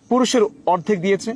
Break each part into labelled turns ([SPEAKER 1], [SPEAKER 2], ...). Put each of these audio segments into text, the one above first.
[SPEAKER 1] পুরুষের অর্ধেক দিয়েছে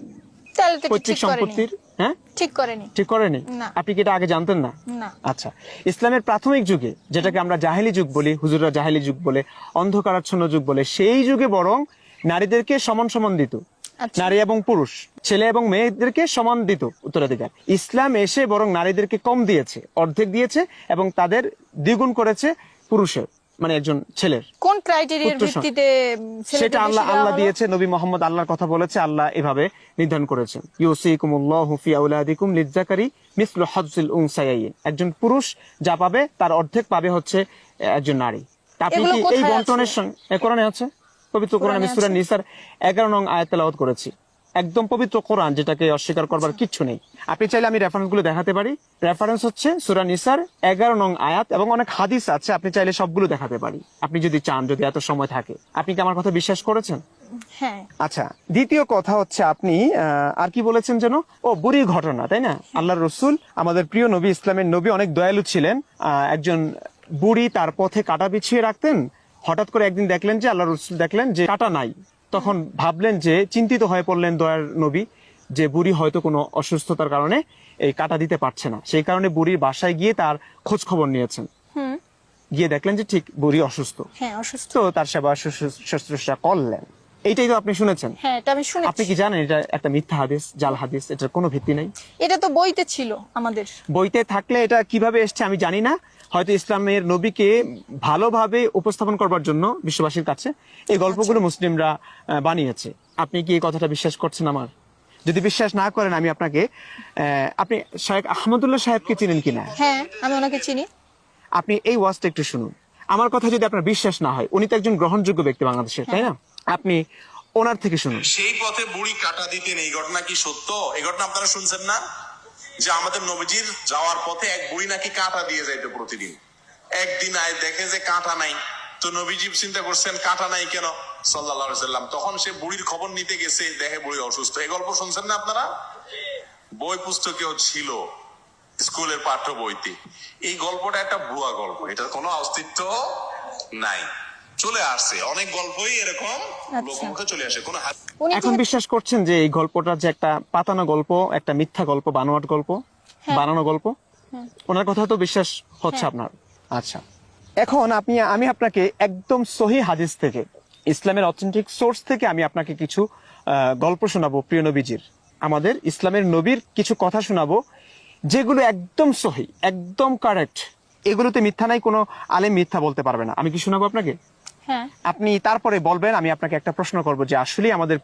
[SPEAKER 2] তাহলে তো
[SPEAKER 1] পৈতৃক
[SPEAKER 2] ঠিক করেনি।
[SPEAKER 1] সম্পত্তির। হ্যাঁ,
[SPEAKER 2] ঠিক করেনি।
[SPEAKER 1] ঠিক করেনি।
[SPEAKER 2] না।
[SPEAKER 1] আপনি কি এটা আগে জানতেন না?
[SPEAKER 2] না।
[SPEAKER 1] আচ্ছা, ইসলামের প্রাথমিক যুগে, যেটাকে আমরা জাহেলি যুগ বলি, হুজুররা জাহেলি যুগ বলে, অন্ধকারাচ্ছন্ন যুগ বলে, সেই যুগে বরং নারীদেরকে সমান সমান দিত।
[SPEAKER 2] আচ্ছা।
[SPEAKER 1] নারী এবং পুরুষ, ছেলে এবং মেয়েদেরকে সমান দিত উত্তরাধিকার। ইসলাম এসে বরং নারীদেরকে কম দিয়েছে, অর্ধেক দিয়েছে, এবং তাদের দ্বিগুণ করেছে পুরুষের, মানে একজন ছেলের।
[SPEAKER 2] কোন ক্রাইটেরিয়ার
[SPEAKER 1] পুত্র সম-
[SPEAKER 2] ভিত্তিতে ছেলেদের
[SPEAKER 1] সেটা
[SPEAKER 2] বেশি
[SPEAKER 1] আল্লাহ
[SPEAKER 2] দেওয়া
[SPEAKER 1] আল্লাহ
[SPEAKER 2] হলো?
[SPEAKER 1] দিয়েছে, নবী মোহাম্মদ আল্লাহর কথা বলেছে, আল্লাহ এভাবে নির্ধারণ করেছেন। ইউসিকুমুল্লাহু ফি আওলাদিকুম লিযযাকারি মিসলু হাজ্জিল উনসায়াইন। একজন পুরুষ যা পাবে তার অর্ধেক পাবে হচ্ছে একজন নারী। তা আপনি
[SPEAKER 2] এগুলো
[SPEAKER 1] কি এই
[SPEAKER 2] কোথায়
[SPEAKER 1] বন্টনের
[SPEAKER 2] আছে?
[SPEAKER 1] সঙ্গে কোরআনে আছে? পবিত্র কোরআনে আমি
[SPEAKER 2] কোরআনে
[SPEAKER 1] সূরা
[SPEAKER 2] আছে?
[SPEAKER 1] নিসার 11 নং আয়াত তেলাওয়াত করেছি। একদম পবিত্র কোরআন, যেটাকে অস্বীকার করবার কিচ্ছু নেই। আপনি চাইলে আমি রেফারেন্স গুলো দেখাতে পারি। রেফারেন্স হচ্ছে সূরা নিসার 11 নং আয়াত, এবং অনেক হাদিস আছে, আপনি চাইলে সবগুলো দেখাতে পারি, আপনি যদি চান, যদি এত সময় থাকে। আপনি কি আমার কথা বিশ্বাস করেছেন?
[SPEAKER 2] হ্যাঁ।
[SPEAKER 1] আচ্ছা, দ্বিতীয় কথা হচ্ছে আপনি আর কি বলেছেন যেন? ও, বুড়ির ঘটনা, তাই না? আল্লাহর রসুল, আমাদের প্রিয় নবী, ইসলামের নবী, অনেক দয়ালু ছিলেন। একজন বুড়ি তার পথে কাঁটা বিছিয়ে রাখতেন। হঠাৎ করে একদিন দেখলেন যে, আল্লাহর রসুল দেখলেন যে কাঁটা নাই। তখন ভাবলেন, যে চিন্তিত হয়ে পড়লেন দয়ার নবী, যে বুড়ি হয়তো কোনো অসুস্থতার কারণে এই কাঁটা দিতে পারছে না। সেই কারণে বুড়ির বাসায় গিয়ে তার খোঁজ খবর নিয়েছেন।
[SPEAKER 2] হুম।
[SPEAKER 1] গিয়ে দেখলেন যে ঠিক বুড়ি অসুস্থ।
[SPEAKER 2] হ্যাঁ, অসুস্থ।
[SPEAKER 1] তো তার সেবা শুশ্রূষা করলেন। এইটাই তো আপনি শুনেছেন।
[SPEAKER 2] হ্যাঁ, এটা আমি শুনেছি।
[SPEAKER 1] আপনি কি জানেন এটা একটা মিথ্যা হাদিস, জাল হাদিস, এটার কোনো ভিত্তি নাই।
[SPEAKER 2] এটা তো বইতে ছিল আমাদের।
[SPEAKER 1] বইতে থাকলে এটা কিভাবে এসছে আমি জানি না। হয়তো ইসলামের নবীকে ভালোভাবে উপস্থাপন করবার জন্য বিশ্ববাসীর কাছে এই গল্পগুলো মুসলিমরা বানিয়েছে। আপনি কি এই কথাটা বিশ্বাস করছেন আমার? যদি বিশ্বাস না করেন, আমি আপনাকে আপনি শায়েখ আহমদুল্লাহ সাহেবকে চিনেন কিনা?
[SPEAKER 2] হ্যাঁ, আমি ওনাকে চিনি।
[SPEAKER 1] আপনি এই ওয়াজটা একটু শুনুন। আমার কথা যদি আপনার বিশ্বাস না হয়, উনি তো একজন গ্রহণযোগ্য ব্যক্তি বাংলাদেশের, তাই না? আপনি ওনার থেকে শুনুন।
[SPEAKER 3] সেই পথে বুড়ি কাটা দিতেন, এই ঘটনা কি সত্য? এই ঘটনা আপনারা শুনছেন না? যে আমাদের নবীজির যাওয়ার পথে এক বুড়ি নাকি কাঁটা দিয়ে যাইতো প্রতিদিন। একদিন আয় দেখে যে কাঁটা নাই, তো নবীজি চিন্তা করছেন কাঁটা নাই কেন, সাল্লাল্লাহু আলাইহি সাল্লাম। তখন সে বুড়ির খবর নিতে গেছে, দেখে বুড়ি অসুস্থ। এই গল্প শুনছেন না আপনারা? বই পুস্তকেও ছিল, স্কুলের পাঠ্য বইতে। এই গল্পটা একটা ভুয়া গল্প, এটার কোনো অস্তিত্ব নাই। চলে আসছে অনেক গল্পই এরকম লোকমুখে চলে আসে, কোনো
[SPEAKER 2] উনি
[SPEAKER 1] এখন
[SPEAKER 2] যেহেতু-
[SPEAKER 1] বিশ্বাস করছেন যে এই গল্পটা যে একটা পাতানো গল্প, একটা মিথ্যা গল্প, বানোয়াট গল্প, বানানো গল্প? ওনার কথা তো বিশ্বাস হচ্ছে আপনার? আচ্ছা, এখন আমি আপনাকে একদম সহি হাদিস থেকে, ইসলামের অথেন্টিক সোর্স থেকে আমি আপনাকে কিছু গল্প শোনাবো প্রিয় নবীজির। আমাদের ইসলামের নবীর কিছু কথা শোনাবো, যেগুলো একদম সহি, একদম কারেক্ট। এগুলোতে মিথ্যা নাই, কোনো আলেম মিথ্যা বলতে পারবে না। আমি কি শোনাবো আপনাকে?
[SPEAKER 2] হ্যাঁ।
[SPEAKER 1] আপনি তারপরে বলবেন, আমি আপনাকে একটা প্রশ্ন করবো যে আসলে আমাদের